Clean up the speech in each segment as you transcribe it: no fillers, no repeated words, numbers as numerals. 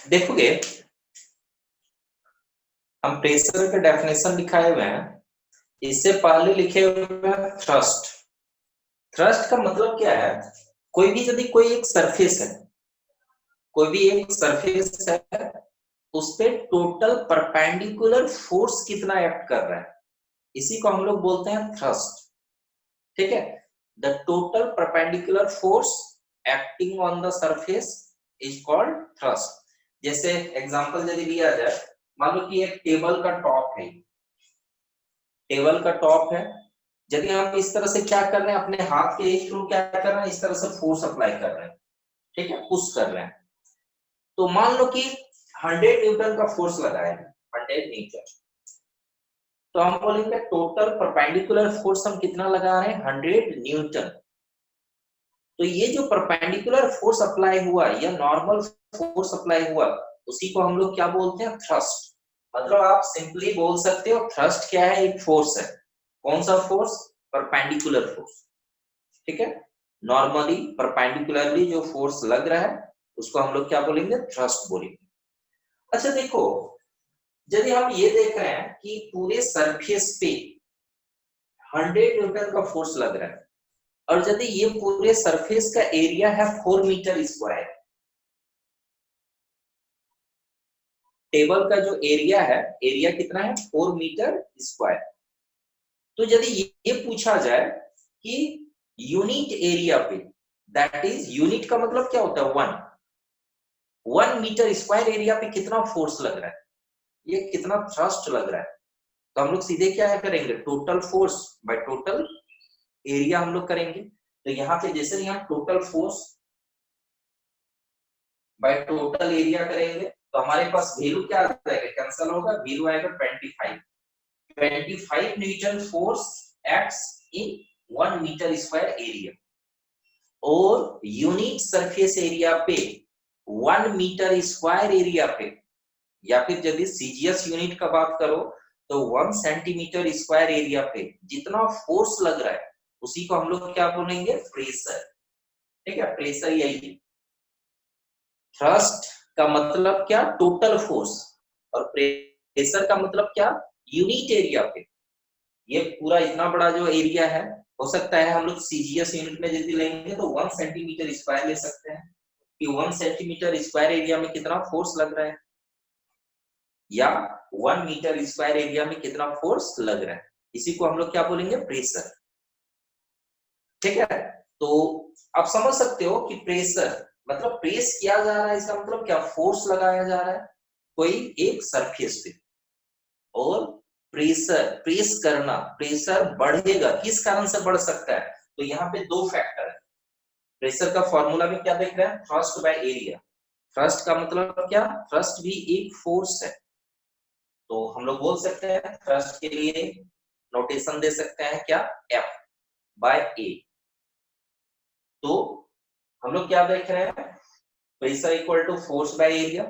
देखोगे हम प्रेशर के डेफिनेशन लिखाए हुए हैं, इससे पहले लिखे हुए हैं थ्रस्ट। थ्रस्ट का मतलब क्या है, कोई भी यदि कोई एक सरफेस है, कोई भी एक सरफेस है, उस पे टोटल परपेंडिकुलर फोर्स कितना एक्ट कर रहा है, इसी को हम लोग बोलते हैं थ्रस्ट। ठीक है, the total perpendicular force acting on the surface is called thrust. जैसे एग्जांपल यदि लिया जाए, मान लो कि एक टेबल का टॉप है, टेबल का टॉप है, यदि हम इस तरह से क्या कर रहे हैं, अपने हाथ के थ्रू क्या कर रहे हैं, इस तरह से फोर्स अप्लाई कर रहे हैं, ठीक है, पुश कर रहे हैं, तो मान लो कि 100 न्यूटन का फोर्स लगाया है, 100 न्यूटन, तो हम बोलेंगे टोटल परपेंडिकुलर फोर्स हम कितना लगा रहे हैं, 100 न्यूटन। तो ये जो परपेंडिकुलर फोर्स अप्लाई हुआ या नॉर्मल फोर्स अप्लाई हुआ, उसी को हम लोग क्या बोलते हैं, थ्रस्ट। मतलब आप सिंपली बोल सकते हो थ्रस्ट क्या है, एक फोर्स है। कौन सा फोर्स, परपेंडिकुलर फोर्स। ठीक है, नॉर्मली परपेंडिकुलरली जो फोर्स लग रहा है उसको हम लोग क्या बोलेंगे, थ्रस्ट बोलेंगे। अच्छा देखो, यदि हम ये देख रहे हैं कि पूरे सरफेस पे 100 न्यूटन का फोर्स लग रहा है, और यदि ये पूरे सरफेस का एरिया है 4 मीटर स्क्वायर, टेबल का जो एरिया है, एरिया कितना है, 4 मीटर स्क्वायर। तो यदि ये पूछा जाए कि यूनिट एरिया पे, दैट इज यूनिट का मतलब क्या होता है, 1 मीटर स्क्वायर एरिया पे कितना फोर्स लग रहा है, ये कितना थ्रस्ट लग रहा है, तो हम लोग सीधे क्या करेंगे, total force by total area हम लोग करेंगे। तो यहाँ पे जैसे ही हम total force by total area करेंगे, तो हमारे पास वैल्यू क्या आ जाएगा, कैंसिल होगा, वैल्यू आएगा 25। 25 newton force acts in 1 metre square area, और यूनिट सरफेस एरिया पे 1 मीटर स्क्वायर एरिया पे, या फिर यदि सीजीएस यूनिट का बात करो तो 1 सेंटीमीटर स्क्वायर एरिया पे जितना फोर्स लग रहा है, उसी को हम लोग क्या बोलेंगे, प्रेशर। ठीक है, प्रेशर यही है। थ्रस्ट का मतलब क्या, टोटल फोर्स, और प्रेशर का मतलब क्या, यूनिट एरिया पे। ये पूरा इतना बड़ा जो एरिया है, हो सकता है हम लोग सीजीएस यूनिट में यदि लेंगे तो 1 सेंटीमीटर स्क्वायर ले सकते हैं, कि 1 सेंटीमीटर स्क्वायर एरिया में कितना फोर्स लग रहा है, या 1 मीटर स्क्वायर एरिया में कितना फोर्स लग रहा है, इसी को हम लोग क्या बोलेंगे, प्रेशर। ठीक है, तो आप समझ सकते हो कि प्रेशर मतलब प्रेस किया जा रहा है, इसका मतलब क्या, फोर्स लगाया जा रहा है कोई एक सरफेस पे, और प्रेशर, प्रेस करना, प्रेशर बढ़ेगा, किस कारण से बढ़ सकता है, तो यहाँ पे दो फैक्टर है। प्रेशर का फॉर्मूला में क्या देख रहे हैं, थ्रस्ट बाय एरिया। थ्रस्ट का मतलब क्या, थ्रस्ट भी एक फोर्स है, तो हम लोग बोल सकते हैं थ्रस्ट के लिए नोटेशन दे सकते हैं क्या, एफ बाय ए। तो हम लोग क्या देख रहे हैं, pressure equal to force by area,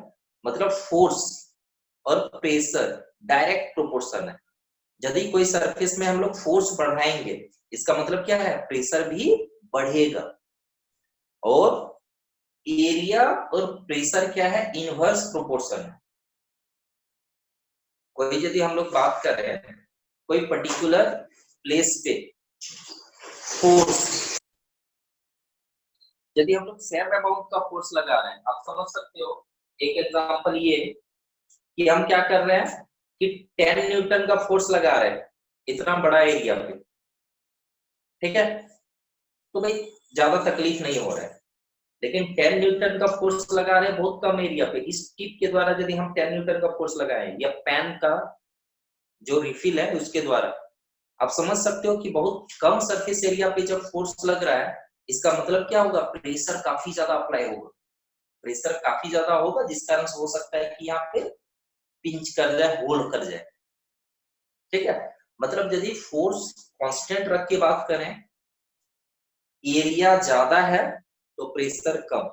मतलब फोर्स और प्रेशर डायरेक्ट प्रोपोर्शन है। यदि कोई सरफेस में हम लोग फोर्स बढ़ाएंगे, इसका मतलब क्या है, प्रेशर भी बढ़ेगा, और एरिया और प्रेशर क्या है, इनवर्स प्रोपोर्शन है। कोई यदि हम लोग बात कर रहे हैं कोई पर्टिकुलर प्लेस पे फोर्स, यदि हम लोग सेम अमाउंट का फोर्स लगा रहे हैं, आप समझ सकते हो, एक एग्जांपल ये कि हम क्या कर रहे हैं कि 10 न्यूटन का फोर्स लगा रहे हैं इतना बड़ा एरिया पे, ठीक है, तो भाई ज्यादा तकलीफ नहीं हो रहा है, लेकिन 10 न्यूटन का फोर्स लगा रहे हैं बहुत कम एरिया पे, इस टिप के द्वारा यदि हम 10 न्यूटन का फोर्स लगाएं, या पेन का जो रिफिल है उसके द्वारा, आप समझ सकते हो कि बहुत कम सरफेस एरिया पे जब फोर्स लग रहा है, इसका मतलब क्या होगा, प्रेशर काफी ज्यादा अप्लाई होगा, प्रेशर काफी ज्यादा होगा, जिस कारण से हो सकता है कि यहाँ पे पिंच कर जाए, होल्ड कर जाए। ठीक है, मतलब यदि फोर्स कांस्टेंट रख के बात करें, एरिया ज्यादा है तो प्रेशर कम,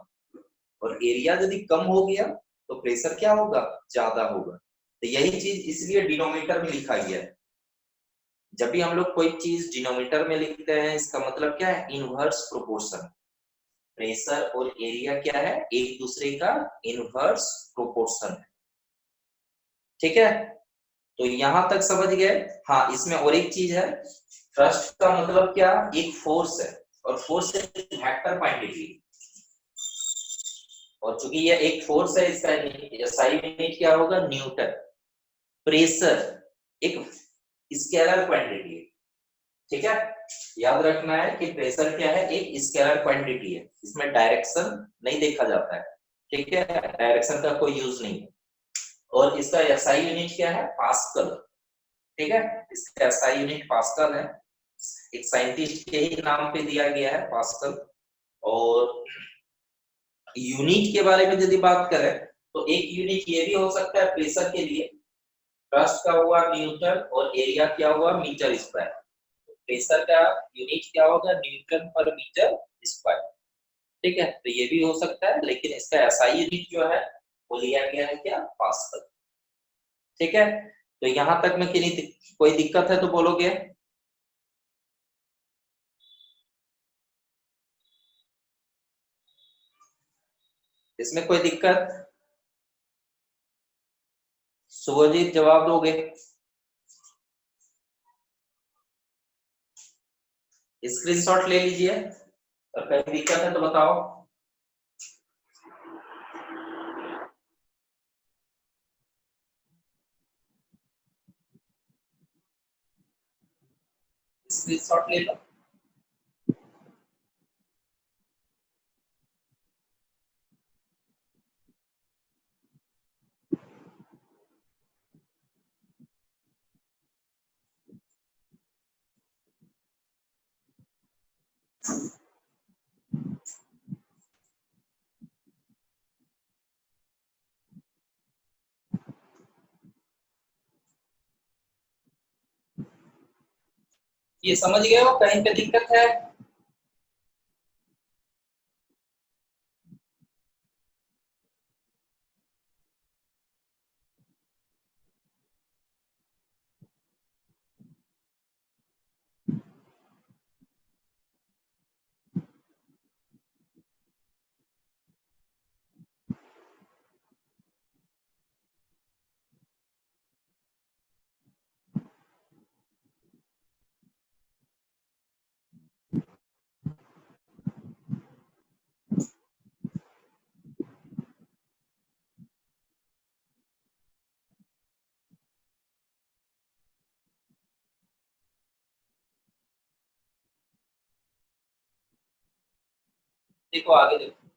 और एरिया यदि कम हो गया तो प्रेशर क्या होगा, ज्यादा होगा। तो यही चीज इसलिए डिनोमिनेटर में लिखा गया है। जब भी हम लोग कोई चीज डिनोमिनेटर में लिखते हैं, इसका मतलब क्या है, इनवर्स प्रोपोर्शन। प्रेशर और एरिया क्या है, एक दूसरे का इनवर्स प्रोपोर्शन है। ठीक है, तो यहां तक समझ गए। हाँ, इसमें और एक चीज है, थ्रस्ट का मतलब क्या, एक फोर्स है, और फोर्स एक वेक्टर क्वांटिटी, और चूंकि ये एक फोर्स है, इसका एसआई यूनिट क्या होगा, न्यूटन। प्रेशर एक स्केलर क्वांटिटी है। ठीक है, याद रखना है कि प्रेशर क्या है, एक स्केलर क्वांटिटी है, इसमें डायरेक्शन नहीं देखा जाता है। ठीक है, डायरेक्शन का कोई यूज नहीं है। और इसका एसआई यूनिट क्या है, पास्कल। ठीक है, इसका एसआई यूनिट पास्कल है, एक साइंटिस्ट के ही नाम पे दिया गया है, पास्कल। और यूनिट के बारे में यदि बात करें, तो एक यूनिट ये भी हो सकता है प्रेशर के लिए, थ्रस्ट का हुआ न्यूटन, और एरिया क्या हुआ, मीटर स्क्वायर। प्रेशर का यूनिट क्या होगा, न्यूटन पर मीटर स्क्वायर। ठीक है, तो ये भी हो सकता है, लेकिन इसका एसआई यूनिट जो है वो लिया गया है क्या, पास्कल। ठीक है, तो यहां तक में कोई दिक्कत है तो बोलोगे। इसमें कोई दिक्कत, शुभजीत जवाब दोगे, स्क्रीनशॉट ले लीजिए, और कहीं दिक्कत है तो बताओ। स्क्रीनशॉट ले लो। ये समझ गए हो, कहीं पे दिक्कत है। देखो आगे देखो,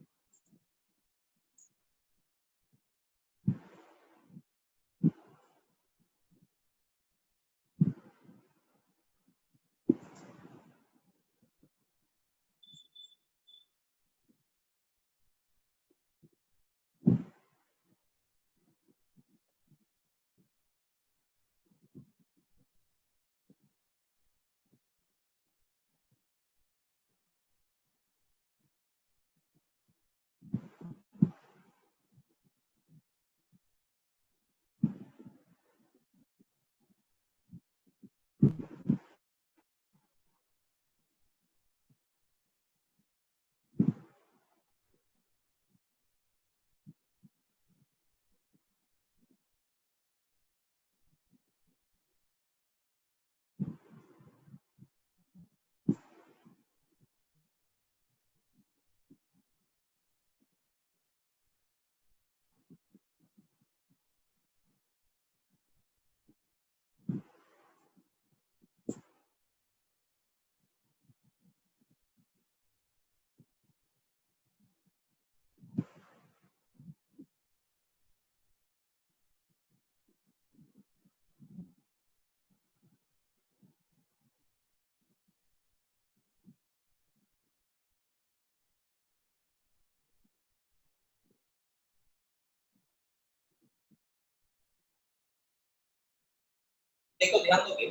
देखो ध्यान दोगे।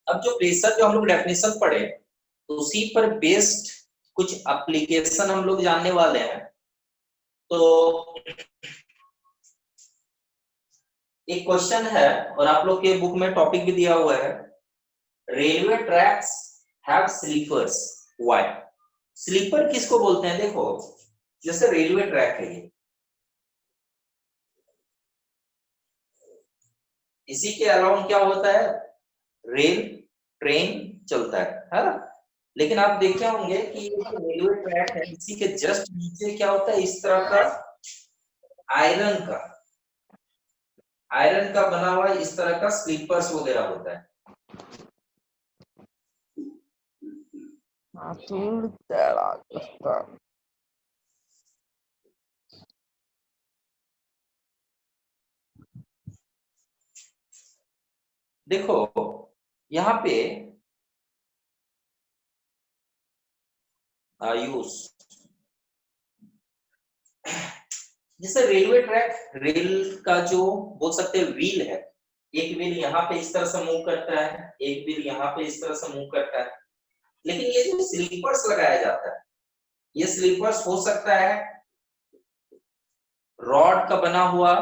अब जो प्रेशर जो हम लोग डेफिनेशन पढ़े, उसी पर बेस्ड कुछ एप्लीकेशन हम लोग जानने वाले हैं। तो एक क्वेश्चन है और आप लोग के बुक में टॉपिक भी दिया हुआ है, railway tracks have sleepers, why? Sleeper किसको बोलते हैं? देखो जैसे रेलवे ट्रैक है ये, इसी के अलावा क्या होता है, रेल ट्रेन चलता है ना? लेकिन आप देखे होंगे कि ये जो रेलवे ट्रैक है इसी के जस्ट नीचे क्या होता है, इस तरह का आयरन का बना हुआ इस तरह का स्लीपर्स वगैरह होता है। देखो यहाँ पे आयुष, जैसे रेलवे ट्रैक, रेल का जो बोल सकते हैं व्हील है, एक व्हील यहाँ पे इस तरह से मूव करता है, एक व्हील यहाँ पे इस तरह से मूव करता है। लेकिन ये जो स्लीपर्स लगाया जाता है, ये स्लीपर्स हो सकता है रॉड का बना हुआ,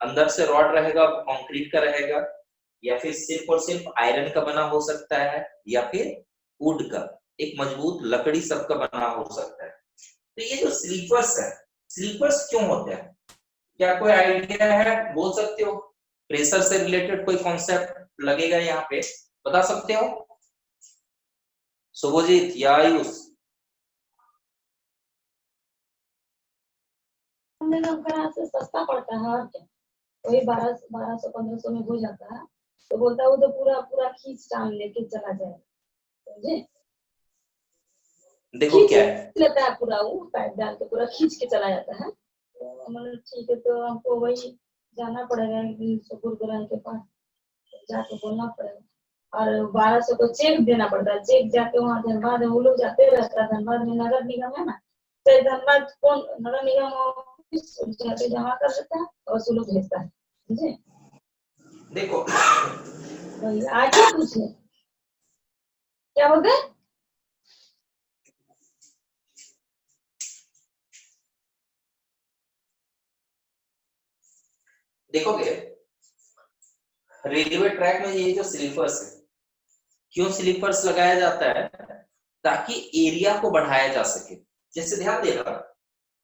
अंदर से रॉड रहेगा, कंक्रीट का रहेगा, या फिर सिर्फ और सिर्फ आयरन का बना हो सकता है, या फिर वुड का, एक मजबूत लकड़ी सब का बना हो सकता है। तो ये जो स्लीपर्स है, स्लीपर्स क्यों होते हैं? क्या कोई आइडिया है? बोल सकते हो? प्रेशर से रिलेटेड कोई कॉन्सेप्ट लगेगा यहाँ पे, बता सकते हो? शुभजीत या आयुष? से सस्ता पड़ता है और क्या, वही 1200-1500 में हो जाता है। तो बोलता है वो तो पूरा पूरा खींच टांग लेके चला जाएगा, समझे? देखो क्या है, लेता है पूरा, वो पैक डाल के पूरा खींच के चला जाता है। तो मतलब ठीक है, तो हमको वही जाना पड़ेगा गुरुग्राम के पास, जाके बोलना पड़ेगा। और 1200 को चेक देना पड़ता है, चेक जाके वहाँ धनबाद वो लोग जाते रहता है, धनबाद में नगर निगम है ना, तो धनबाद कौन नगर निगम जाके जमा कर देता है और वो लोग भेजता है, समझे? देखो वही आगे पूछे क्या बोलते हैं? देखोगे रेलवे ट्रैक में ये जो स्लीपर्स है, क्यों स्लीपर्स लगाया जाता है? ताकि एरिया को बढ़ाया जा सके। जैसे ध्यान देना,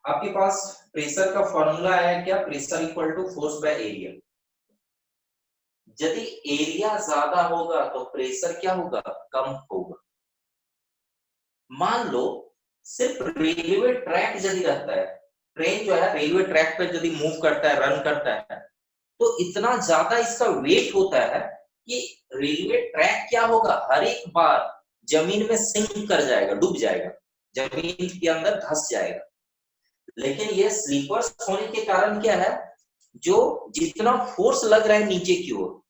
आपके पास प्रेशर का फॉर्मूला है क्या, pressure equal to force by area. यदि एरिया ज्यादा होगा तो प्रेशर क्या होगा, कम होगा। मान लो सिर्फ रेलवे ट्रैक यदि रहता है, ट्रेन जो है रेलवे ट्रैक पर यदि मूव करता है, रन करता है, तो इतना ज्यादा इसका वेट होता है कि रेलवे ट्रैक क्या होगा, हर एक बार जमीन में सिंक कर जाएगा, डूब जाएगा, जमीन के अंदर धंस जाएगा। लेकिन ये स्लीपर्स होने के कारण क्या है, जो जितना फोर्स लग रहा है नीचे की ओर,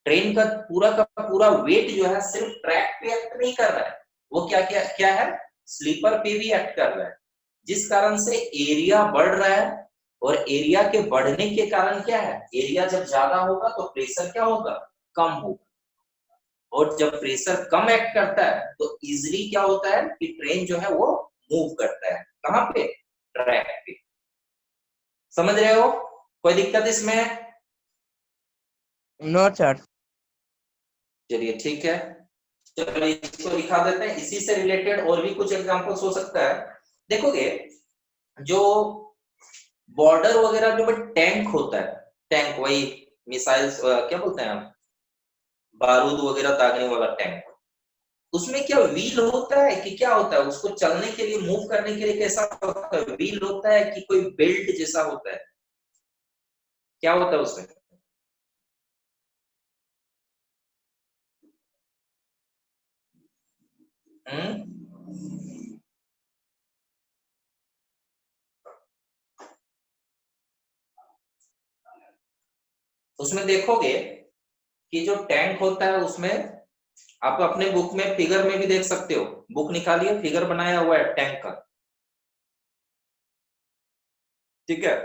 ट्रेन का पूरा वेट जो है सिर्फ ट्रैक पे एक्ट नहीं कर रहा है, वो क्या क्या क्या है, स्लीपर पे भी एक्ट कर रहा है, जिस कारण से एरिया बढ़ रहा है। और एरिया के बढ़ने के कारण क्या है, एरिया जब ज्यादा होगा तो प्रेशर क्या होगा, कम होगा। और जब प्रेशर कम एक्ट करता है तो इजिली क्या होता है कि ट्रेन जो है वो मूव करता है, कहां पे, ट्रैक पे। समझ रहे हो? कोई दिक्कत इसमें? No sir. चलिए ठीक है, चलिए इसको दिखा देते हैं। इसी से रिलेटेड और भी कुछ एग्जांपल्स हो सकता है। देखोगे जो बॉर्डर वगैरह जो टैंक होता है, टैंक वही मिसाइल्स क्या बोलते हैं हम, बारूद वगैरह दागने वाला टैंक, उसमें क्या व्हील होता है कि क्या होता है, उसको चलने के लिए, मूव करने के लिए कैसा होता है, व्हील होता है कि कोई बेल्ट जैसा होता है, क्या होता है उसमें? उसमें देखोगे कि जो टैंक होता है उसमें, आप अपने बुक में फिगर में भी देख सकते हो, बुक निकालिए, फिगर बनाया हुआ है टैंक का, ठीक है?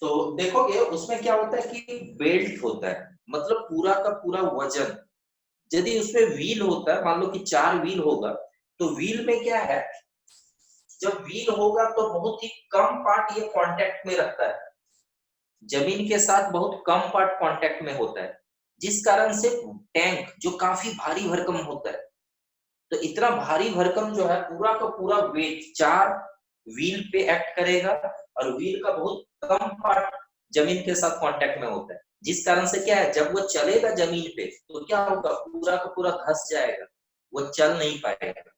तो देखोगे उसमें क्या होता है कि बेल्ट होता है, मतलब पूरा का पूरा वजन। यदि उसमें व्हील होता है, मान लो कि 4 व्हील होगा, तो व्हील में क्या है, जब व्हील होगा तो बहुत ही कम पार्ट ये कांटेक्ट में रखता है, जमीन के साथ बहुत कम पार्ट कांटेक्ट में होता है, जिस कारण से टैंक जो काफी भारी भरकम होता है, तो इतना भारी भरकम जो है पूरा का पूरा वेट 4 व्हील पे एक्ट करेगा, और व्हील का बहुत कम पार्ट जमीन के साथ कांटेक्ट में होता है, जिस कारण से क्या है, जब वो चलेगा जमीन पे तो क्या होगा, पूरा का पूरा धंस जाएगा, वो चल नहीं पाएगा।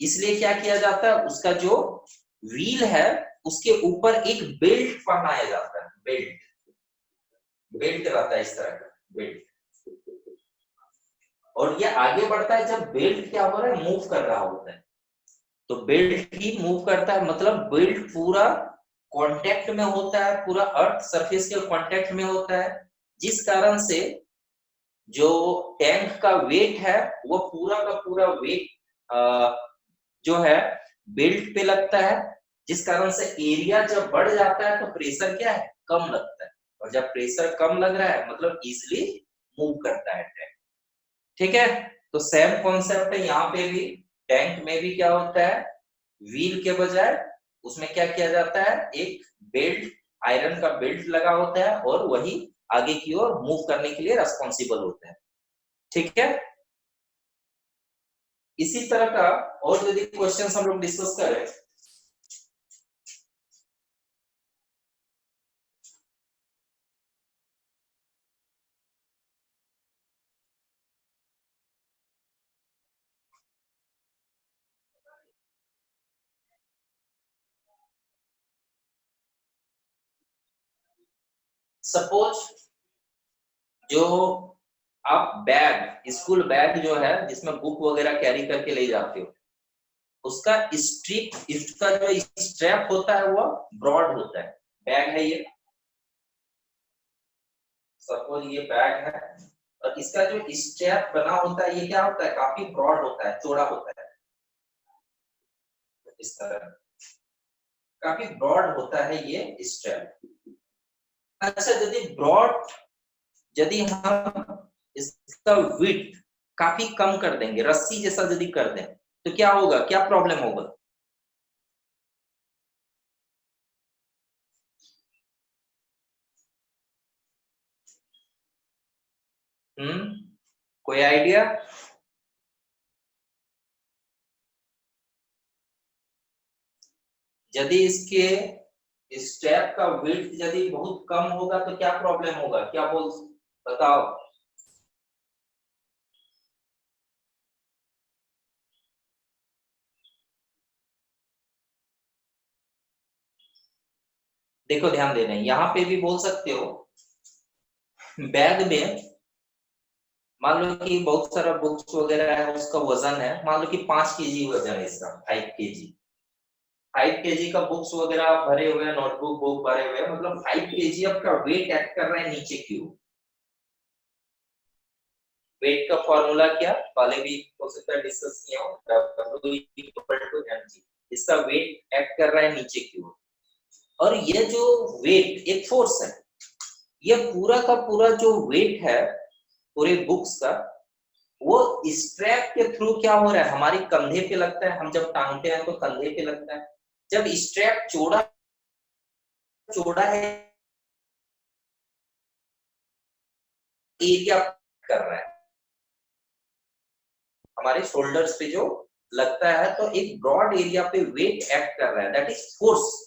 इसलिए क्या किया जाता है, उसका जो व्हील है उसके ऊपर एक बेल्ट पहनाया जाता है, बेल्ट रहता है इस तरह का बेल्ट, और ये आगे बढ़ता है जब बेल्ट क्या हो रहा है, मूव कर रहा होता है, तो बेल्ट ही मूव करता है, मतलब बेल्ट पूरा कांटेक्ट में होता है, पूरा अर्थ सरफेस के कांटेक्ट में होता है, जिस कारण से जो टैंक का वेट है वो पूरा का पूरा वेट जो है बेल्ट पे लगता है, जिस कारण से एरिया जब बढ़ जाता है तो प्रेशर क्या है, कम लगता है, और जब प्रेशर कम लग रहा है मतलब इजिली मूव करता है टैंक। ठीक है, तो सेम कॉन्सेप्ट है यहाँ पे भी, टैंक में भी क्या होता है, व्हील के बजाय उसमें क्या किया जाता है, एक बेल्ट, आयरन का बेल्ट लगा होता है, और वही आगे की ओर मूव करने के लिए रेस्पॉन्सिबल होता है। ठीक है, इसी तरह का और यदि क्वेश्चन हम लोग डिस्कस करें, सपोज जो आप बैग, स्कूल बैग जो है जिसमें बुक वगैरह कैरी करके ले जाते हो, उसका स्ट्रिप, इसका जो स्ट्रैप होता है वो ब्रॉड होता है, बैग है ये, सपोज ये बैग है, और इसका जो स्ट्रैप बना होता है ये क्या होता है, काफी ब्रॉड होता है, चौड़ा होता है, इस तरह काफी ब्रॉड होता है ये स्ट्रैप। अच्छा, यदि हम इसका विड्थ काफी कम कर देंगे, रस्सी जैसा यदि कर दें, तो क्या होगा, क्या प्रॉब्लम होगा? कोई आइडिया? यदि इसके स्टेप का विड्थ यदि बहुत कम होगा तो क्या प्रॉब्लम होगा, क्या बोल, बताओ। देखो ध्यान देना, यहाँ पे भी बोल सकते हो, बैग में मान लो कि बहुत सारा बुक्स वगैरह है, उसका वजन है, मान लो कि 5 kg वजन है इसका, 5 kg, 5 kg का बुक्स वगैरह भरे हुए हैं, नोटबुक बुक भरे हुए हैं, मतलब 5 kg आपका वेट एक्ट कर रहा है नीचे की ओर। वेट का फॉर्मूला क्या, पहले भी हो सकता है डिस्कस किया हो, W=mg, इसका वेट एक्ट कर रहा है नीचे की ओर, और ये जो वेट एक फोर्स है, ये पूरा का पूरा जो वेट है पूरे बुक्स का, वो स्ट्रैप के थ्रू क्या हो रहा है, हमारे कंधे पे लगता है, हम जब टांगते हैं तो कंधे पे लगता है, जब स्ट्रैप चौड़ा चौड़ा है, एरिया कर रहा है हमारे शोल्डर्स पे जो लगता है, तो एक ब्रॉड एरिया पे वेट एक्ट कर रहा है, दैट इज फोर्स।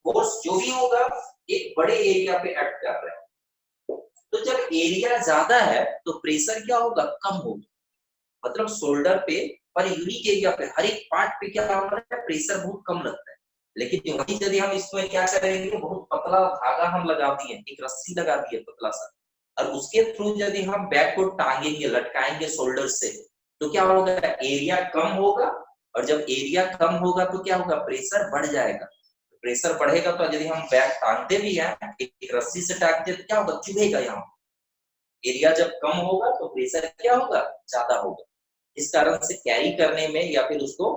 फोर्स जो भी होगा एक बड़े एरिया पे एक्ट कर रहा है, तो जब एरिया ज्यादा है तो प्रेशर क्या होगा, कम होगा, मतलब शोल्डर पे पर यूनिक एरिया पे हर एक पार्ट पे क्या हो रहा है, प्रेशर बहुत कम लगता है। लेकिन वही यदि हम इसमें क्या करेंगे, बहुत पतला धागा हम लगा दिए, एक रस्सी लगा दिए पतला सा, और उसके थ्रू यदि हम बैग को टांगेंगे, लटकाएंगे शोल्डर से, तो क्या होगा, एरिया कम होगा, और जब एरिया कम होगा तो क्या होगा, प्रेशर बढ़ जाएगा। प्रेशर बढ़ेगा तो यदि हम बैग टांगते भी हैं, एक रस्सी से टांगते तो क्या होगा, चुभेगा यहाँ, एरिया जब कम होगा तो प्रेशर क्या होगा, ज्यादा होगा, इस कारण से कैरी करने में या फिर उसको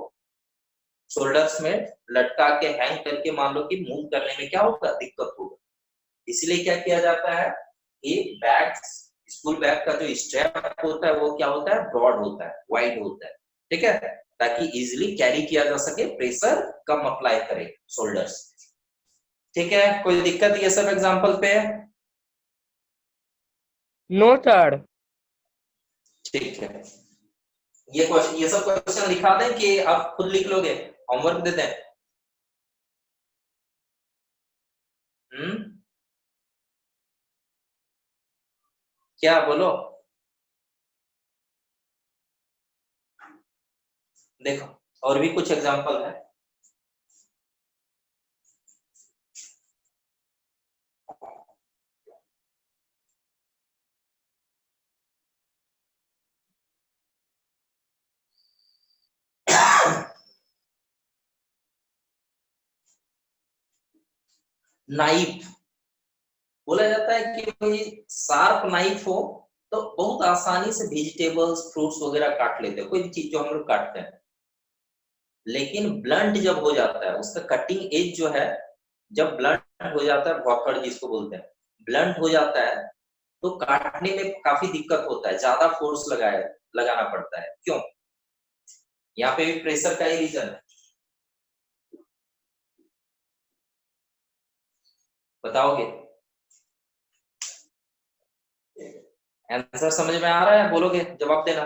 शोल्डर्स में लटका के हैंग करके मान लो कि मूव करने में क्या होगा, दिक्कत होगा। इसलिए क्या किया जाता है कि बैग, स्कूल बैग का जो स्ट्रैप होता है वो क्या होता है, ब्रॉड होता है, वाइड होता है, ठीक है, ताकि इजिली कैरी किया जा सके, प्रेशर कम अप्लाई करे शोल्डर्स। ठीक है, कोई दिक्कत ये सब एग्जाम्पल पे? No sir. ठीक है, ये क्वेश्चन, ये सब क्वेश्चन लिखा दें कि आप खुद लिख लोगे, होमवर्क दे दें? क्या बोलो? देखो, और भी कुछ एग्जाम्पल है। नाइफ, बोला जाता है कि भाई शार्प नाइफ हो तो बहुत आसानी से वेजिटेबल्स फ्रूट्स वगैरह काट लेते हैं, कोई भी चीज जो हम लोग काटते हैं। लेकिन ब्लंट जब हो जाता है, उसका कटिंग एज जो है, जब ब्लंट हो जाता है, भौखड़ जिसको बोलते हैं, ब्लंट हो जाता है, तो काटने में काफी दिक्कत होता है, ज्यादा फोर्स लगाना पड़ता है। क्यों? यहाँ पे भी प्रेशर का ही रीजन है। बताओगे? आंसर समझ में आ रहा है? बोलोगे, जवाब देना।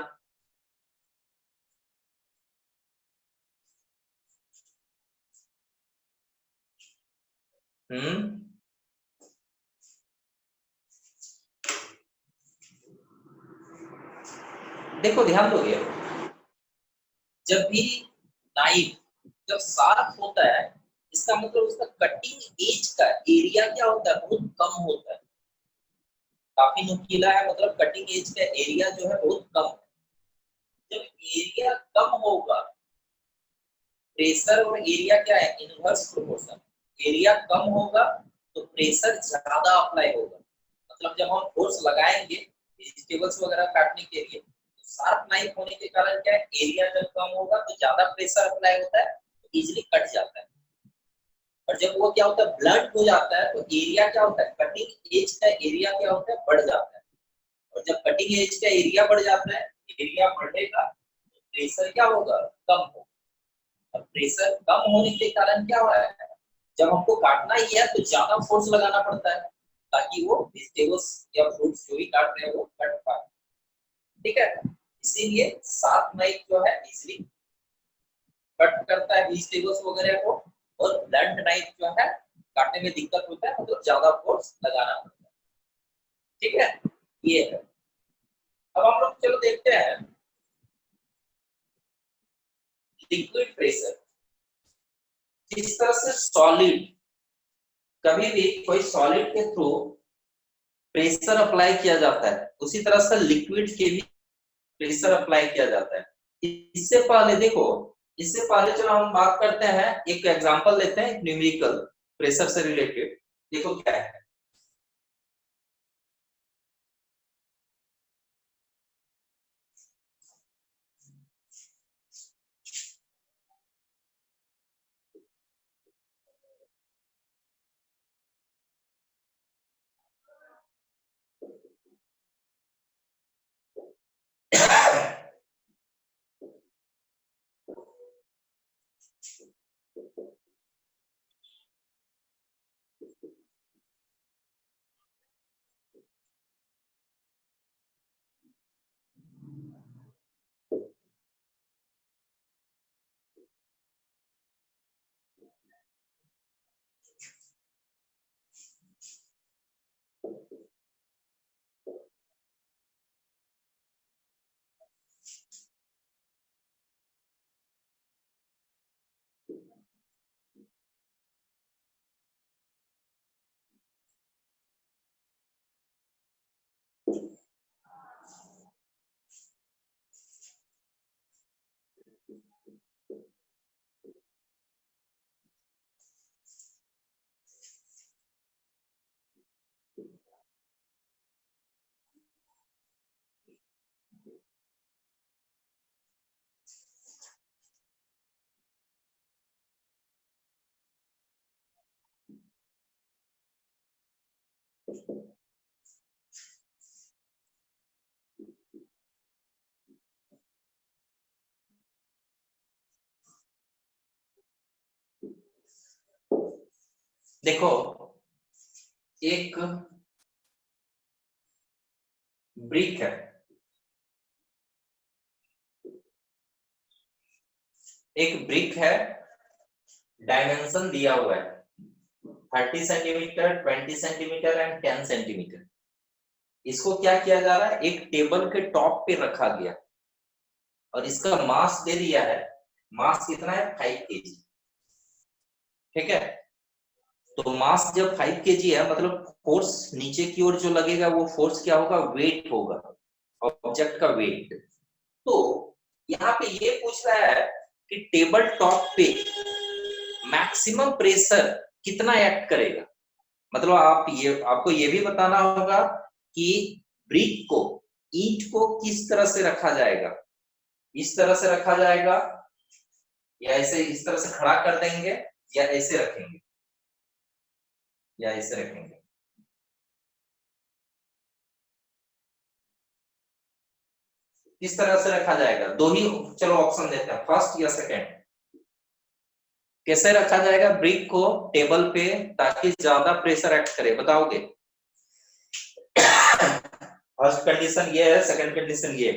देखो, ध्यान दोगे, जब भी नाइफ जब शार्प होता है, इसका मतलब उसका कटिंग एज का एरिया क्या होता है, बहुत कम होता है। काफी नुकीला है, मतलब कटिंग एज का एरिया जो है बहुत कम है। जब एरिया कम होगा, प्रेशर और एरिया क्या है, इनवर्स प्रोपोर्शन। एरिया कम होगा तो प्रेशर ज्यादा अप्लाई होगा। मतलब जब हम फोर्स लगाएंगे वेजिटेबल्स वगैरह काटने के लिए, तो शार्प नाइफ होने के कारण क्या है, एरिया जब कम होगा तो ज्यादा प्रेशर अप्लाई होता है, तो इजीली कट जाता है। और जब वो क्या होता है, ब्लंट हो जाता है, तो एरिया क्या होता है, कटिंग एज का एरिया क्या होता है, बढ़ जाता है। और जब कटिंग एज का एरिया बढ़ जाता है, एरिया बढ़ेगा तो प्रेशर क्या होगा, कम होगा। और प्रेशर कम होने के कारण क्या हो रहा है, जब हमको काटना ही है तो ज्यादा फोर्स लगाना पड़ता है, ताकि वो वेजिटेबल्स या फ्रूट्स जो भी काट रहे हैं वो कट पाए। ठीक है, इसीलिए शार्प नाइफ जो है इजीली कट करता है वेजिटेबल्स वगैरह को, और ब्लंट नाइफ जो है काटने में दिक्कत होता है, मतलब ज्यादा फोर्स लगाना पड़ता है। ठीक है, ये है। अब हम लोग चलो देखते हैं लिक्विड प्रेशर। जिस तरह से सॉलिड, कभी भी कोई सॉलिड के थ्रू प्रेशर अप्लाई किया जाता है, उसी तरह से लिक्विड के भी प्रेशर अप्लाई किया जाता है। इससे पहले देखो, इससे पहले चलो हम बात करते हैं, एक एग्जांपल लेते हैं, न्यूमेरिकल प्रेशर से रिलेटेड। देखो क्या है, देखो एक ब्रिक है, एक ब्रिक है, डायमेंशन दिया हुआ है 30 सेंटीमीटर, 20 सेंटीमीटर एंड 10 सेंटीमीटर। इसको क्या किया जा रहा है, एक टेबल के टॉप पे रखा गया और इसका मास दे दिया है, मास कितना है 5 केजी। ठीक है, तो मास जब 5 केजी है मतलब फोर्स नीचे की ओर जो लगेगा वो फोर्स क्या होगा, वेट होगा, ऑब्जेक्ट का वेट। तो यहाँ पे ये पूछ रहा है कि टेबल टॉप पे मैक्सिमम प्रेशर कितना एक्ट करेगा। मतलब आपको ये भी बताना होगा कि ब्रिक को, ईंट को किस तरह से रखा जाएगा, इस तरह से रखा जाएगा या ऐसे इस तरह से खड़ा कर देंगे या ऐसे रखेंगे, या ऐसे रखेंगे। किस तरह से रखा जाएगा, दो ही चलो ऑप्शन देते हैं, फर्स्ट या सेकंड। कैसे रखा जाएगा ब्रिक को टेबल पे ताकि ज्यादा प्रेशर एक्ट करे, बताओगे? फर्स्ट कंडीशन ये है, सेकंड कंडीशन ये,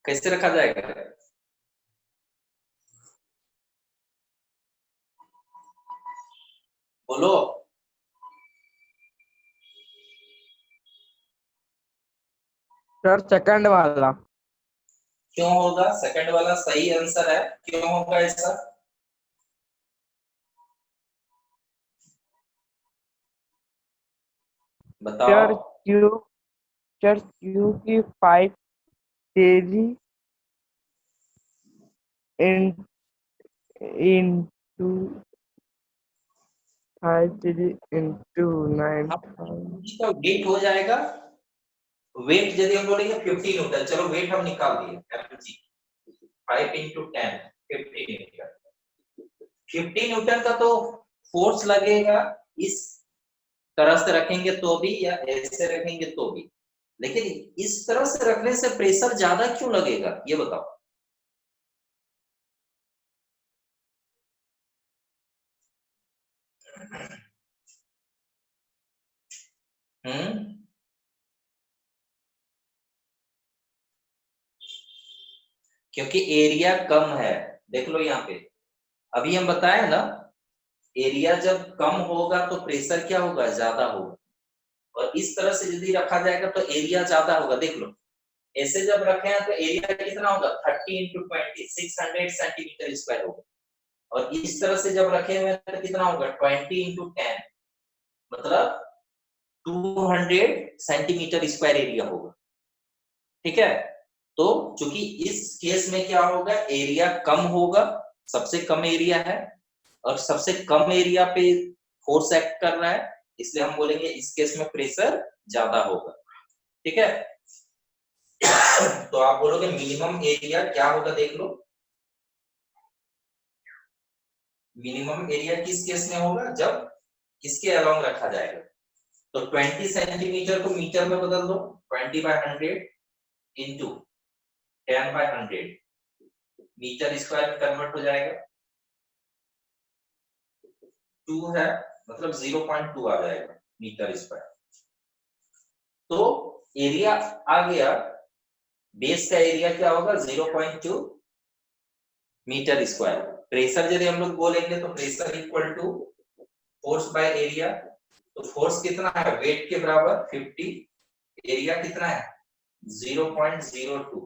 कैसे रखा जाएगा? बोलो। सर सेकंड वाला। क्यों होगा सेकंड वाला सही आंसर है, क्यों होगा ऐसा? बताओ। सर क्यू की 5 केजी इंटू 5 केजी इंटू 9। इसका वेट हो जाएगा, वेट यदि हम बोलेंगे 50 न्यूटन, चलो वेट हम निकाल दिए mg 5 into 10 50 न्यूटन। 50 न्यूटन का तो फोर्स लगेगा, इस तरह से रखेंगे तो भी या ऐसे रखेंगे तो भी, लेकिन इस तरह से रखने से प्रेशर ज्यादा क्यों लगेगा ये बताओ। हम्म, क्योंकि एरिया कम है। देख लो यहाँ पे, अभी हम बताए ना, एरिया जब कम होगा तो प्रेशर क्या होगा, ज्यादा होगा। और इस तरह से यदि रखा जाएगा तो एरिया ज्यादा होगा। देख लो ऐसे जब रखे हैं तो एरिया कितना होगा, 30 into 20 600 सेंटीमीटर स्क्वायर होगा। और इस तरह से जब रखे हुए हैं तो कितना होगा, 20 into 10 मतलब 200 सेंटीमीटर स्क्वायर एरिया होगा। ठीक है, तो चूंकि इस केस में क्या होगा, एरिया कम होगा, सबसे कम एरिया है और सबसे कम एरिया पे फोर्स एक्ट कर रहा है, इसलिए हम बोलेंगे इस केस में प्रेशर ज्यादा होगा। ठीक है, तो आप बोलोगे मिनिमम एरिया क्या होगा, देख लो मिनिमम एरिया किस केस में होगा, जब किसके अलोंग रखा जाएगा। तो 20 सेंटीमीटर को मीटर में बदल दो, 20/100 इंटू 10/100 मीटर स्क्वायर में कन्वर्ट हो जाएगा। 2 है मतलब 0.2 आ जाएगा मीटर स्क्वायर। तो एरिया आ गया, बेस का एरिया क्या होगा 0.2 मीटर स्क्वायर। प्रेशर यदि हम लोग बोलेंगे तो pressure equal to force by area. तो फोर्स कितना है, वेट के बराबर 50, एरिया कितना है 0.02,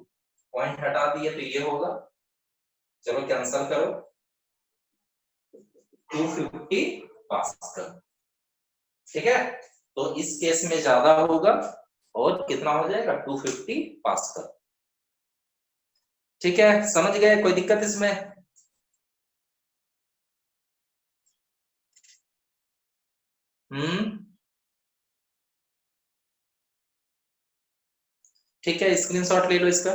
पॉइंट हटा दिए तो ये होगा, चलो कैंसिल करो, 250 पास्कल। ठीक है, तो इस केस में ज्यादा होगा और कितना हो जाएगा 250 पास्कल। ठीक है, समझ गए, कोई दिक्कत इसमें? ठीक है, स्क्रीनशॉट ले लो इसका।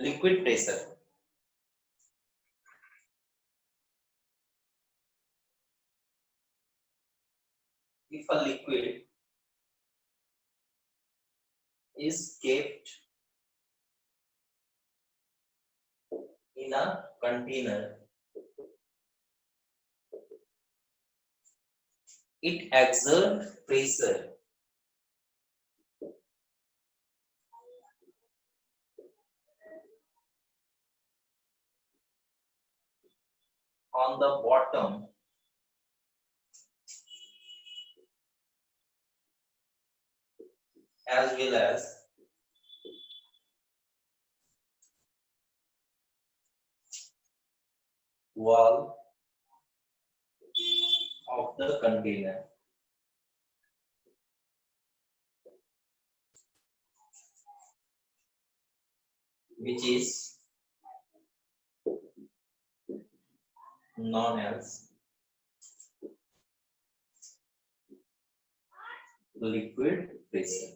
Liquid pressure. If a liquid is kept in a container, it exerts pressure on the bottom as well as wall of the container, which is known as liquid pressure.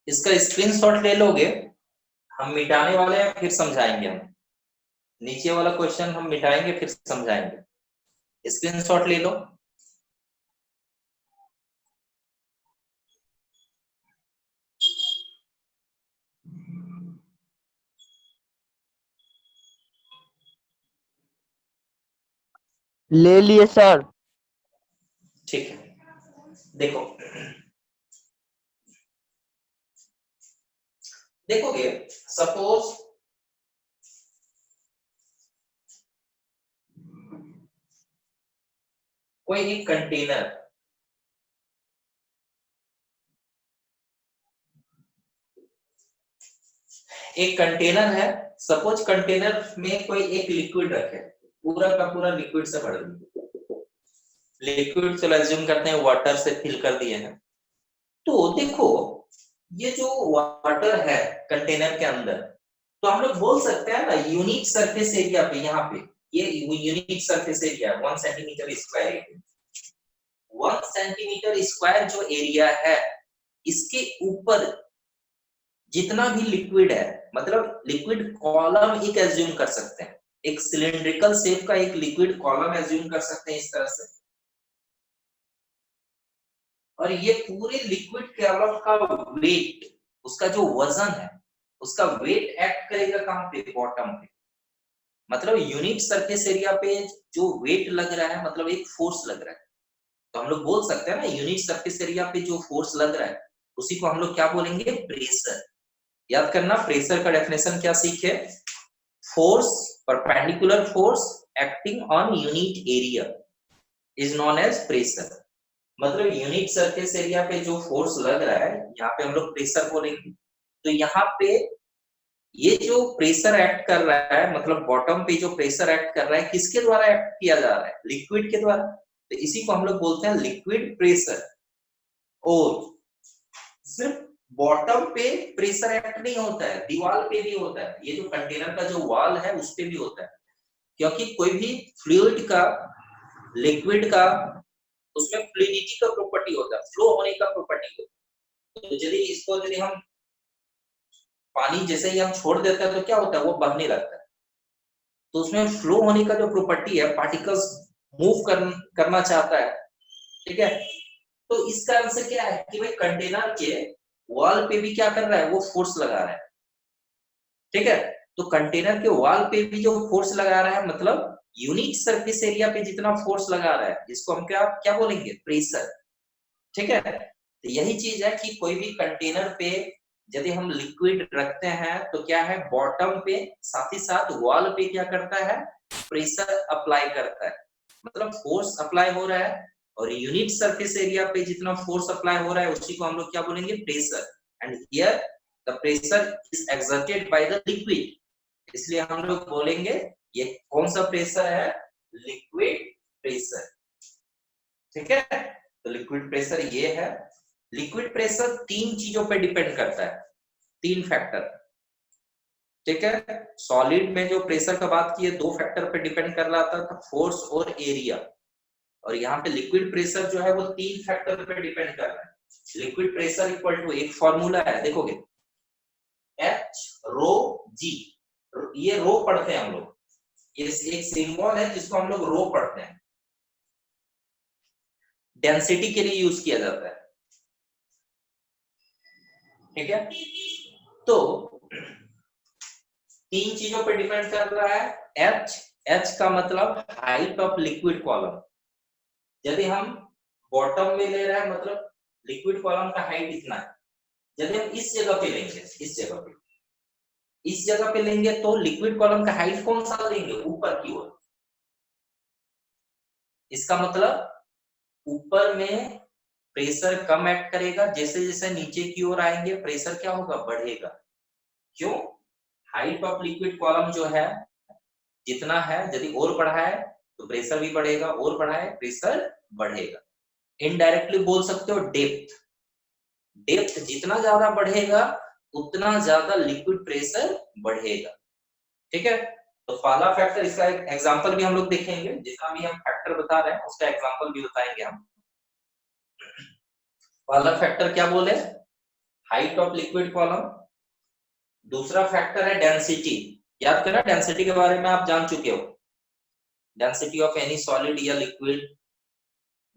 इसका स्क्रीनशॉट ले लोगे, हम मिटाने वाले हैं फिर समझाएंगे। हम नीचे वाला क्वेश्चन हम मिटाएंगे फिर समझाएंगे। स्क्रीनशॉट ले लो। ले लिए सर। ठीक है, देखो देखोगे, सपोज कोई एक कंटेनर, एक कंटेनर है, सपोज कंटेनर में कोई एक लिक्विड रखे, पूरा का पूरा लिक्विड से भर दिया, लिक्विड चलो एज्यूम करते हैं वाटर से फिल कर दिए हैं। तो देखो ये जो वाटर है कंटेनर के अंदर, तो हम लोग बोल सकते हैं ना यूनिक सरफेस एरिया पे, यहाँ पे ये unique surface area 1 centimetre square area, 1 centimetre square जो एरिया है, इसके ऊपर जितना भी लिक्विड है, मतलब लिक्विड कॉलम एक एज्यूम कर सकते हैं, एक सिलिंड्रिकल शेप का एक लिक्विड कॉलम एज्यूम कर सकते हैं इस तरह से। और ये पूरे लिक्विड कॉलम का वेट, उसका जो वजन है, उसका वेट एक्ट करेगा कहाँ पे, बॉटम पे। मतलब यूनिट सरफेस एरिया पे जो वेट लग रहा है, मतलब एक फोर्स लग रहा है, तो हम लोग बोल सकते हैं ना यूनिट सरफेस एरिया पे जो फोर्स लग रहा है उसी को हम लोग क्या बोलेंगे, प्रेशर। याद करना, प्रेशर का डेफिनेशन क्या सीखे, force, perpendicular force acting on unit area is known as pressure. मतलब यूनिट सरफेस एरिया पे जो फोर्स लग रहा है यहाँ पे हम लोग प्रेशर बोलेंगे। तो यहाँ पे ये जो प्रेशर एक्ट कर रहा है, मतलब बॉटम पे जो प्रेशर एक्ट कर रहा है, किसके द्वारा एक्ट किया जा रहा है, लिक्विड के द्वारा। तो इसी को हम लोग बोलते हैं लिक्विड प्रेशर। और सिर्फ बॉटम पे प्रेशर एक्ट नहीं होता है, दीवार पे भी होता है। ये जो कंटेनर का जो वॉल है उस पे भी होता है, क्योंकि कोई भी फ्लूइड का, लिक्विड का, उसमें फ्लूइडिटी का प्रॉपर्टी होता है, फ्लो होने का प्रॉपर्टी होता है। तो यदि इसको यदि हम पानी जैसे ही हम छोड़ देते हैं तो क्या होता है, वो बहने लगता है। तो उसमें फ्लो होने का जो प्रॉपर्टी है, पार्टिकल्स मूव करना चाहता है, ठीक है। तो इस कारण से क्या है कि भाई कंटेनर के वॉल पे भी क्या कर रहा है, वो फोर्स लगा रहा है, ठीक है। तो कंटेनर के वॉल पे भी जो फोर्स लगा रहा है, मतलब यूनिट सरफेस एरिया पे जितना फोर्स लगा रहा है, जिसको हम क्या क्या बोलेंगे, प्रेशर, ठीक है। तो यही चीज है कि कोई भी कंटेनर पे यदि हम लिक्विड रखते हैं तो क्या है, बॉटम पे साथ ही साथ वॉल पे क्या करता है, प्रेशर अप्लाई करता है, मतलब फोर्स अप्लाई हो रहा है। और यूनिट सरफेस एरिया पे जितना फोर्स अप्लाई हो रहा है उसी को हम लोग क्या बोलेंगे, pressure. And here the pressure is exerted by the liquid, इसलिए हम लोग बोलेंगे ये कौन सा प्रेशर है, लिक्विड प्रेशर, ठीक है। तो लिक्विड प्रेशर ये है। लिक्विड प्रेशर तीन चीजों पे डिपेंड करता है, तीन फैक्टर, ठीक है। सॉलिड में जो प्रेशर का बात की है, दो फैक्टर पे डिपेंड कर रहा था, फोर्स और एरिया। और यहाँ पे लिक्विड प्रेशर जो है वो तीन फैक्टर पे डिपेंड कर रहा है। लिक्विड प्रेशर इक्वल टू, एक फॉर्मूला है देखोगे, एच रो जी, ये रो पढ़ते हैं हम लोग, ये एक सिंबल है जिसको हम लोग रो पढ़ते हैं, डेंसिटी के लिए यूज किया जाता है, ठीक है। तो तीन चीजों पे डिपेंड कर रहा है। एच, एच का मतलब हाइट ऑफ लिक्विड कॉलम। यदि हम बॉटम में ले रहे हैं, मतलब लिक्विड कॉलम का हाइट इतना है, यदि हम इस जगह पे लेंगे, इस जगह पे लेंगे तो लिक्विड कॉलम का हाइट कौन सा लेंगे, ऊपर की ओर। इसका मतलब ऊपर में प्रेशर कम एक्ट करेगा, जैसे जैसे नीचे की ओर आएंगे प्रेशर क्या होगा, बढ़ेगा। क्यों, हाइट ऑफ लिक्विड कॉलम जो है जितना है, यदि और बढ़ा है तो प्रेशर भी बढ़ेगा, और बढ़ा है प्रेशर बढ़ेगा। इनडायरेक्टली बोल सकते हो डेप्थ, डेप्थ जितना ज्यादा बढ़ेगा उतना ज्यादा लिक्विड प्रेशर बढ़ेगा, ठीक है। तो पहला फैक्टर, इसका एक एग्जांपल भी हम लोग देखेंगे, जितना भी हम फैक्टर बता रहे हैं उसका एग्जांपल भी बताएंगे हम। पहला फैक्टर क्या बोले, हाइट ऑफ लिक्विड कॉलम। दूसरा फैक्टर है डेंसिटी। याद करना, डेंसिटी के बारे में आप जान चुके हो, डेंसिटी ऑफ एनी सॉलिड या लिक्विड।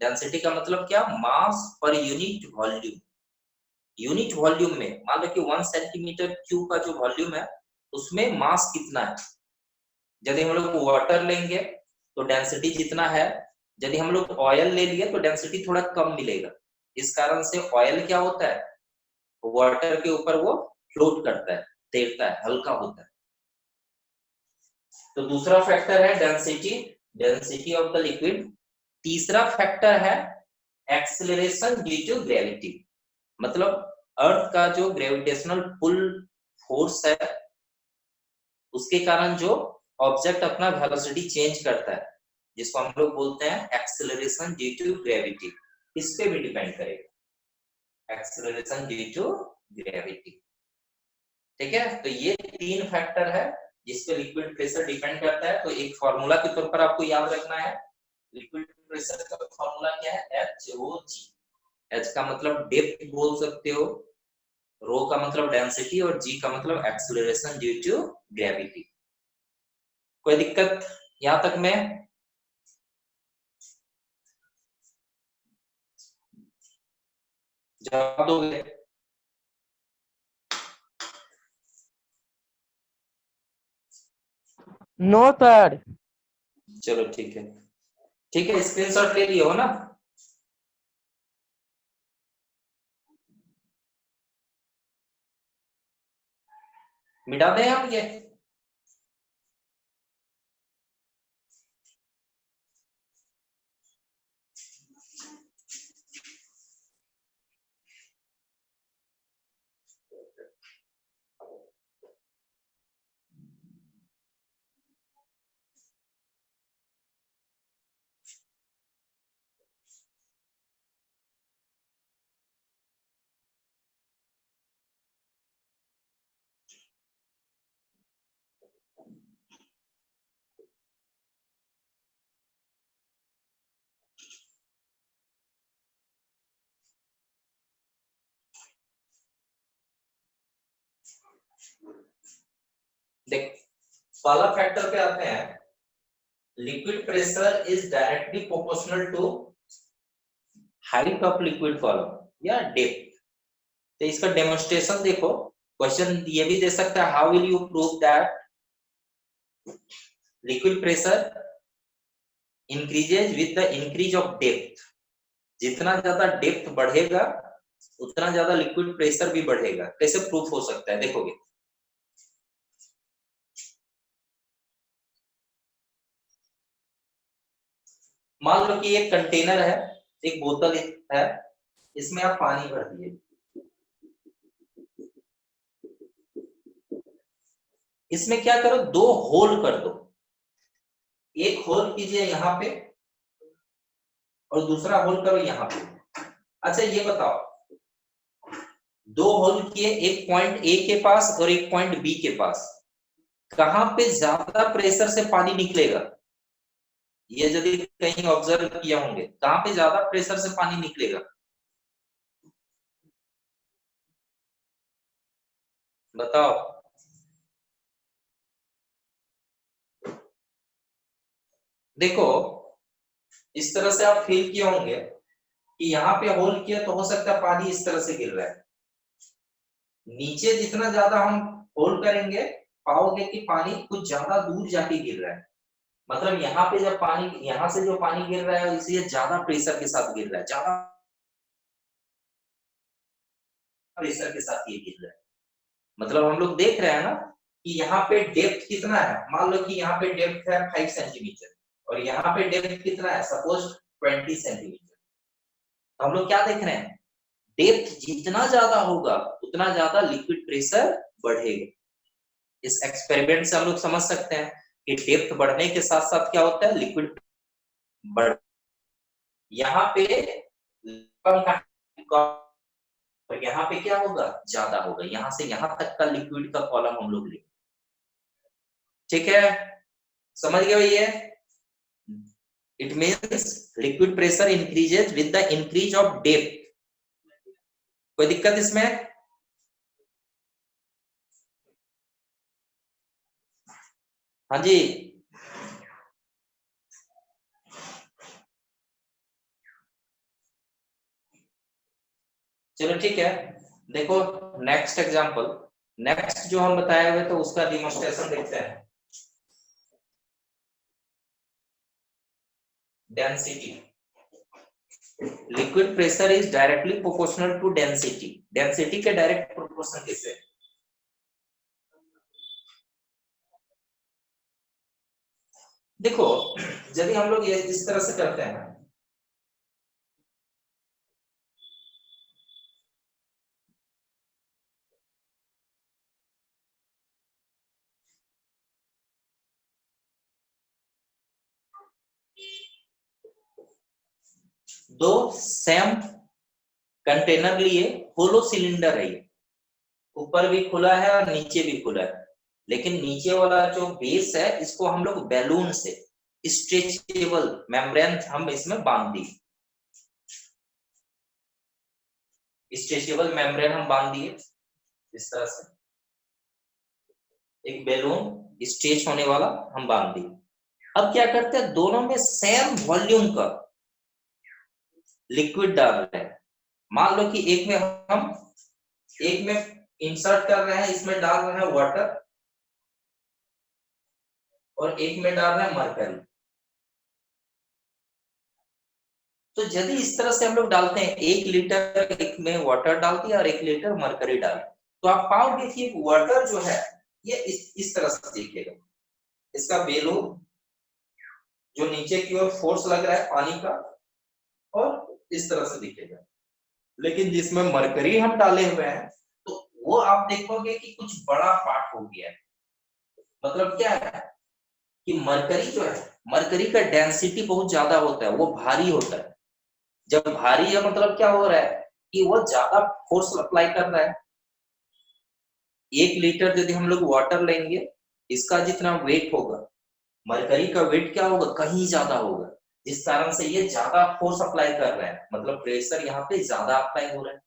डेंसिटी का मतलब क्या, मास per unit volume. Unit volume में मान लो कि 1 सेंटीमीटर क्यूब का जो वॉल्यूम है उसमें मास कितना है। यदि हम लोग वाटर लेंगे तो डेंसिटी जितना है, यदि हम लोग ऑयल ले लिए तो डेंसिटी थोड़ा कम मिलेगा। इस कारण से ऑयल क्या होता है, वाटर के ऊपर वो फ्लोट करता है, तैरता है, हल्का होता है। तो दूसरा फैक्टर है density, density of the liquid. तीसरा फैक्टर है एक्सेलरेशन ड्यू टू ग्रेविटी, मतलब अर्थ का जो ग्रेविटेशनल पुल फोर्स है उसके कारण जो ऑब्जेक्ट अपना वेलोसिटी चेंज करता है, जिसको हम लोग बोलते हैं एक्सेलरेशन ड्यू टू ग्रेविटी। इस पे भी डिपेंड करेगा, एक्सेलरेशन ड्यू टू ग्रेविटी, ठीक है। तो ये तीन फैक्टर है जिसपे लिक्विड प्रेशर डिपेंड करता है। तो एक फॉर्मूला के तौर पर आपको याद रखना है, लिक्विड प्रेशर का फॉर्मूला क्या है, एच रो जी। एच का मतलब डेप्थ बोल सकते हो, रो का मतलब डेंसिटी, और जी का मतलब एक्सेलरेशन ड्यू टू ग्रेविटी। कोई दिक्कत यहां तक में? जवाब दोगे? No sir. चलो ठीक है, ठीक है, स्क्रीनशॉट ले लिए हो ना? मिटा दें हम ये? देख, पहला फैक्टर पे आते हैं, liquid pressure is directly proportional to height of liquid column या डेप्थ। तो इसका डेमोन्स्ट्रेशन देखो, क्वेश्चन ये भी दे सकता है, how will you prove that liquid pressure increases with the increase of depth. जितना ज्यादा डेप्थ बढ़ेगा उतना ज्यादा लिक्विड प्रेशर भी बढ़ेगा। कैसे प्रूफ हो सकता है, देखोगे। मान लो कि एक कंटेनर है, एक बोतल है, इसमें आप पानी भर दिए, इसमें क्या करो, दो होल कर दो। एक होल कीजिए यहाँ पे और दूसरा होल करो यहाँ पे। अच्छा ये बताओ, दो होल किए, एक पॉइंट ए के पास और एक पॉइंट बी के पास, कहां पे ज्यादा प्रेशर से पानी निकलेगा? ये यदि कहीं ऑब्जर्व किया होंगे, कहां पे ज्यादा प्रेशर से पानी निकलेगा? बताओ। देखो, इस तरह से आप फील किए होंगे कि यहाँ पे होल किया तो हो सकता है पानी इस तरह से गिर रहा है। नीचे जितना ज्यादा हम होल करेंगे, पाओगे कि पानी कुछ ज्यादा दूर जाके गिर रहा है। मतलब यहाँ पे जब पानी, यहाँ से जो पानी गिर रहा है इसलिए ज्यादा प्रेशर के साथ गिर रहा है, ज्यादा प्रेशर के साथ ये गिर रहा है। मतलब हम लोग देख रहे हैं ना कि यहाँ पे डेप्थ कितना है। मान लो कि यहाँ पे डेप्थ है 5 सेंटीमीटर और यहाँ पे डेप्थ कितना है, सपोज 20 सेंटीमीटर। तो हम लोग क्या देख रहे हैं, डेप्थ जितना ज्यादा होगा उतना ज्यादा लिक्विड प्रेशर बढ़ेगा। इस एक्सपेरिमेंट से हम लोग समझ सकते हैं कि डेप्थ बढ़ने के साथ साथ क्या होता है, लिक्विड बढ़, यहाँ पे और यहाँ पे क्या होगा, ज्यादा होगा। यहाँ से यहाँ तक का लिक्विड का कॉलम हम लोग ले, ठीक है, समझ गए भैया? It means liquid pressure increases with the increase of depth. कोई दिक्कत इसमें? हाँ जी, चलो ठीक है। देखो नेक्स्ट एग्जांपल, नेक्स्ट जो हम बताए हुए तो उसका डिमोन्स्ट्रेशन देखते हैं। Density, liquid pressure is directly proportional to density. Density के डायरेक्ट प्रोपोर्शन कैसे है? देखो, यदि हम लोग ये इस तरह से करते हैं, दो सेम कंटेनर लिए, होलो सिलेंडर है, ये ऊपर भी खुला है और नीचे भी खुला है, लेकिन नीचे वाला जो बेस है इसको हम लोग बैलून से स्ट्रेचेबल मेम्ब्रेन हम इसमें बांध दिए, स्ट्रेचेबल मेम्ब्रेन हम बांध दिए इस तरह से, एक बैलून स्ट्रेच होने वाला हम बांध दिए। अब क्या करते हैं, दोनों में सेम वॉल्यूम का लिक्विड डाल रहे हैं। मान लो कि एक में इंसर्ट कर रहे हैं, इसमें डाल रहे हैं वाटर और एक में डाल रहे हैं मरकरी। तो यदि इस तरह से हम लोग डालते हैं 1 लीटर एक में वाटर डाल दिया और 1 लीटर मरकरी डाल, तो आप पाओगे कि वाटर जो है ये इस तरह से दिखेगा। इसका बेलो जो नीचे की ओर फोर्स लग रहा है पानी का और इस तरह से दिखेगा। लेकिन जिसमें मरकरी हम डाले हुए हैं तो वो आप देखोगे कि कुछ बड़ा पार्ट हो गया है। मतलब क्या है कि मरकरी जो है, मरकरी का डेंसिटी बहुत ज्यादा होता है, वो भारी होता है। जब भारी है मतलब क्या हो रहा है कि वो ज्यादा फोर्स अप्लाई कर रहा है। 1 लीटर यदि हम लोग वाटर लेंगे, इसका जितना वेट होगा, मरकरी का वेट क्या होगा, कहीं ज्यादा होगा, जिस कारण से ये ज्यादा फोर्स अप्लाई कर रहा है, मतलब प्रेशर यहाँ पे ज्यादा अप्लाई हो रहा है।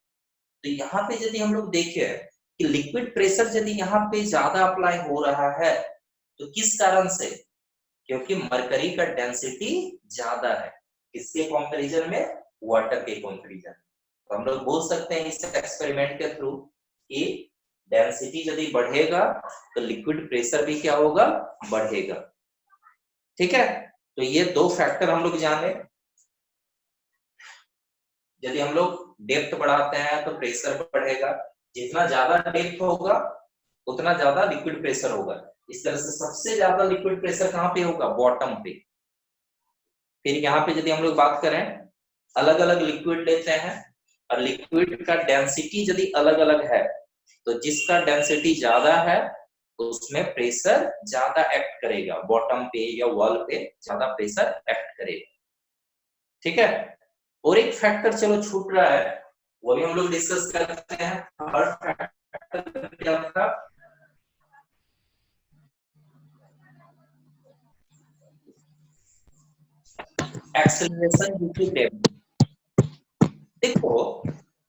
तो यहाँ पे यदि हम लोग देखें कि लिक्विड प्रेशर यदि यहाँ पे ज्यादा अप्लाई हो रहा है, तो किस कारण से, क्योंकि मरकरी का डेंसिटी ज्यादा है किसके कंपैरिजन में, वाटर के कंपैरिजन। तो हम लोग बोल सकते हैं इस एक्सपेरिमेंट के थ्रू कि डेंसिटी यदि बढ़ेगा तो लिक्विड प्रेशर भी क्या होगा, बढ़ेगा। ठीक है, तो ये 2 फैक्टर हम लोग जाने। यदि हम लोग डेप्थ बढ़ाते हैं तो प्रेशर बढ़ेगा, जितना ज्यादा डेप्थ होगा उतना ज्यादा लिक्विड प्रेशर होगा। इस तरह से सबसे ज्यादा लिक्विड प्रेशर कहाँ पे होगा, बॉटम पे। फिर यहाँ पे यदि हम लोग बात करें, अलग अलग लिक्विड लेते हैं और लिक्विड का डेंसिटी यदि अलग अलग है, तो जिसका डेंसिटी ज्यादा है तो उसमें प्रेशर ज्यादा एक्ट करेगा, बॉटम पे या वॉल पे ज्यादा प्रेशर एक्ट करेगा। ठीक है, और एक फैक्टर चलो छूट रहा है, वो भी हम लोग डिस्कस करते हैं। थर्ड फैक्टर क्या था, एक्सेलरेशन ड्यू टू ग्रेविटी। देखो,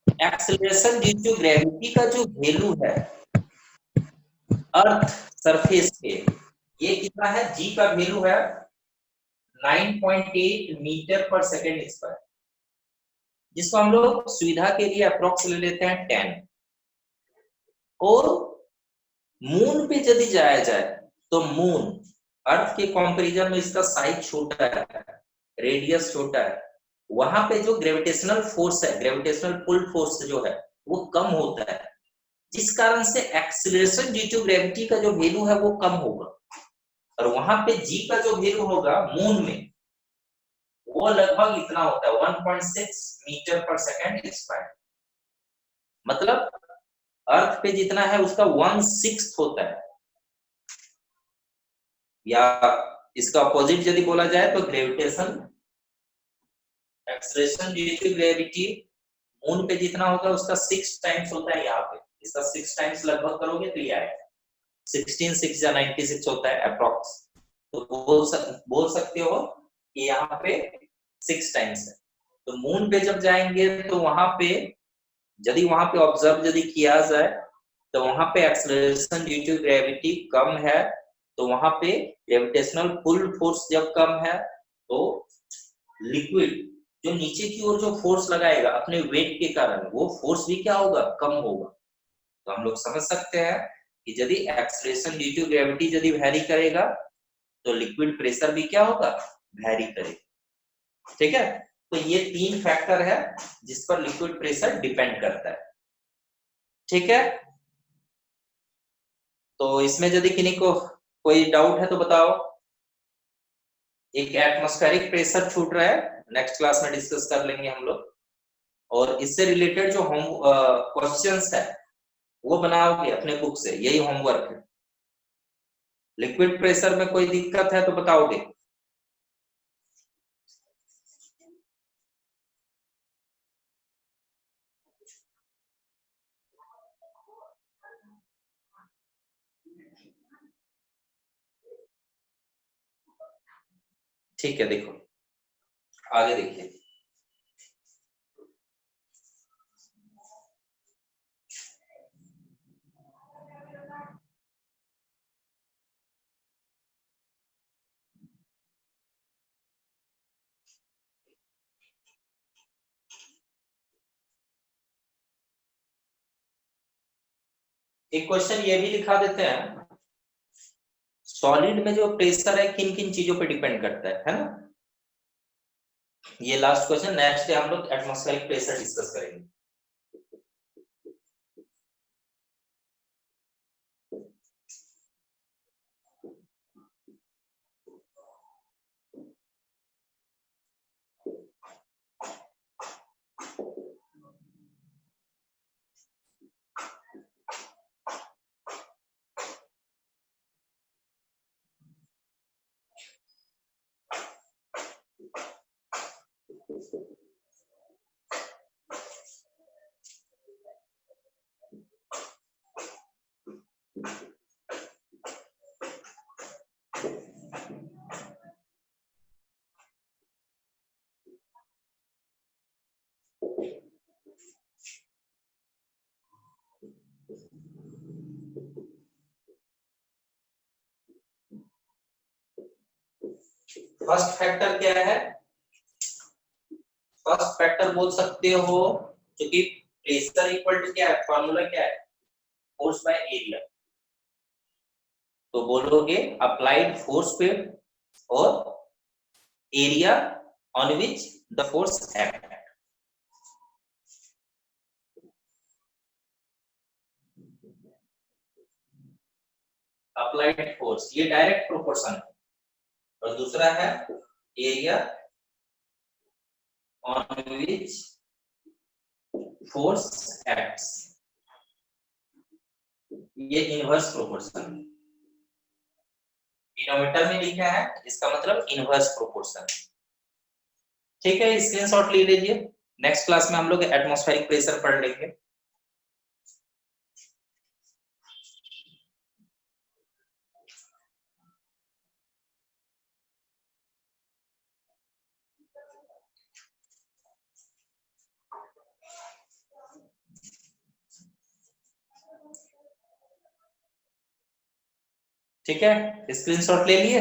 एक्सेलरेशन ड्यू टू ग्रेविटी का जो वैल्यू है अर्थ सरफेस पे, ये कितना है, जी का वैल्यू है 9.8 मीटर पर सेकेंड स्क्वायर, जिसको हम लोग सुविधा के लिए अप्रोक्स ले लेते हैं 10। और मून पे यदि जाया जाए तो मून अर्थ के कंपैरिजन में इसका साइज छोटा है, रेडियस छोटा है, वहां पे जो ग्रेविटेशनल फोर्स है, ग्रेविटेशनल पुल फोर्स जो है वो कम होता है, जिस कारण से एक्सीलरेशन ड्यू टू ग्रेविटी का जो वैल्यू है वो कम होगा। और वहां पे जी का जो वैल्यू होगा मून में, वो लगभग इतना होता है 1.6 मीटर पर सेकेंड स्क्वायर। मतलब अर्थ पे जितना है उसका 1/6 होता है। या इसका अपोजिट यदि बोला जाए तो gravitation, acceleration due to gravity moon पे जितना होगा उसका 6 टाइम्स होता है। यहाँ पे इसका 6 टाइम्स लगभग करोगे तो ये आएगा 16 6 या 96 होता है अप्रोक्स। तो बोल सकते हो कि यहाँ पे 6 टाइम्स है। तो मून पे जब जाएंगे तो वहां पे यदि वहां पे ऑब्जर्व यदि किया जाए तो वहां पे एक्सेलरेशन ड्यू टू ग्रेविटी कम है, तो वहां पे ग्रेविटेशनल पुल फोर्स जब कम है तो लिक्विड जो नीचे की ओर जो फोर्स लगाएगा अपने वेट के कारण, वो फोर्स भी क्या होगा, कम होगा। तो हम लोग समझ सकते हैं कि यदि एक्सेलरेशन ड्यू टू ग्रेविटी यदि वैरी करेगा तो लिक्विड प्रेशर भी क्या होगा, वैरी करेगा। ठीक है, तो ये 3 फैक्टर है जिस पर लिक्विड प्रेशर डिपेंड करता है। ठीक है, तो इसमें यदि किन्हीं को कोई डाउट है तो बताओ। एक एटमॉस्फेरिक प्रेशर छूट रहा है, नेक्स्ट क्लास में डिस्कस कर लेंगे हम लोग। और इससे रिलेटेड जो होम क्वेश्चंस है वो बनाओगे अपने बुक से, यही होमवर्क है। लिक्विड प्रेशर में कोई दिक्कत है तो बताओगे। ठीक है, देखो आगे देखिए। एक क्वेश्चन ये भी लिखा देते हैं, सॉलिड में जो प्रेशर है किन किन चीजों पे डिपेंड करता है ना। ये लास्ट क्वेश्चन, नेक्स्ट डे हम लोग एटमॉस्फेरिक प्रेशर डिस्कस करेंगे। फर्स्ट फैक्टर क्या है, फर्स्ट फैक्टर बोल सकते हो, क्योंकि प्रेशर इक्वल टू क्या है, फॉर्मूला क्या है, फोर्स बाय एरिया। तो बोलोगे अप्लाइड फोर्स पे और area on which the force act. Applied force ये डायरेक्ट प्रोपोर्शन है, और दूसरा है area on which force acts, ये इनवर्स प्रोपोर्शन। डिनोमिनेटर में लिखा है, इसका मतलब इनवर्स प्रोपोर्शन। ठीक है, स्क्रीनशॉट ले लीजिए। नेक्स्ट क्लास में हम लोग एटमॉस्फेरिक प्रेशर पढ़ लेंगे। ठीक है, स्क्रीनशॉट ले लिए।